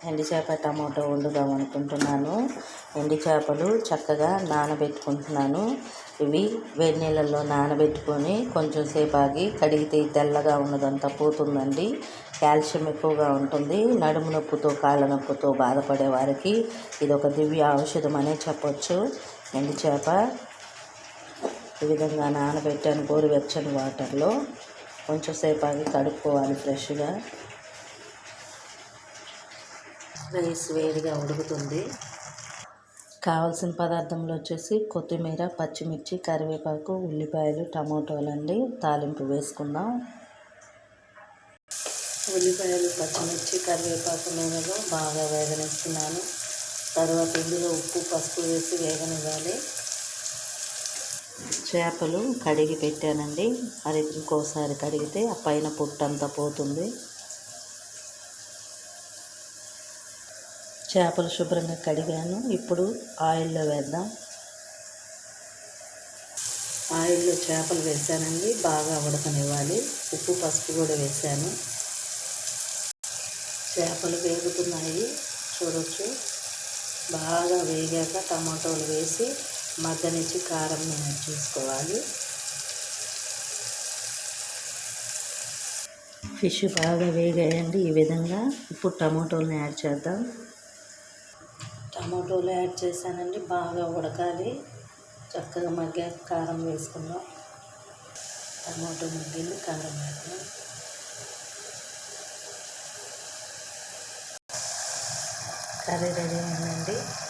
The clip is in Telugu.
ఎండు చేప టమాటో వండుదాం అనుకుంటున్నాను. ఎండు చేపలు చక్కగా నానబెట్టుకుంటున్నాను. ఇవి వేడి నీళ్ళల్లో నానబెట్టుకొని కొంచెం సేపు ఆగి కడిగితే తెల్లగా ఉన్నదంతా పోతుందండి. కాల్షియం ఎక్కువగా ఉంటుంది. నడుము నొప్పుతో కాళ్ళ నొప్పుతో బాధపడే వారికి ఇది ఒక దివ్య ఔషధం అనే చెప్పొచ్చు. ఎండు చేప ఈ విధంగా నానబెట్టాను గోరువెచ్చని వాటర్లో. కొంచెం సేపు ఆగి కడుక్కోవాలి ఫ్రెష్గా. రైస్ వేడిగా ఉడుకుతుంది. కావాల్సిన పదార్థంలో వచ్చేసి కొత్తిమీర, పచ్చిమిర్చి, కరివేపాకు, ఉల్లిపాయలు, టమాటోలండి. తాలింపు వేసుకుందాం. ఉల్లిపాయలు, పచ్చిమిర్చి, కరివేపాకు నూనెలో బాగా వేగనిస్తున్నాను. తర్వాత ఇందులో ఉప్పు, పసుపు వేసి వేగనివ్వాలి. చేపలు కడిగి పెట్టానండి. అది ఇంకోసారి కడిగితే ఆ పైన పొట్టంతా పోతుంది. చేపలు శుభ్రంగా కడిగాను. ఇప్పుడు ఆయిల్లో వేద్దాం. ఆయిల్లో చేపలు వేసానండి. బాగా ఉడకనివ్వాలి. ఉప్పు, పసుపు కూడా వేసాను. చేపలు వేగుతున్నాయి చూడొచ్చు. బాగా వేగాక టమాటోలు వేసి మగ్గనిచ్చి కారం యాడ్ చేసుకోవాలి. ఫిష్ బాగా వేగాయండి ఈ విధంగా. ఇప్పుడు టమాటోలను యాడ్ చేద్దాం. టమాటోలు యాడ్ చేశానండి. బాగా ఉడకాలి. చక్కగా మగ్గాక కారం వేసుకుందాం. టమాటో మగ్గింది, కారం వేద్దాం. కర్రీ రెడీ అయిందండి.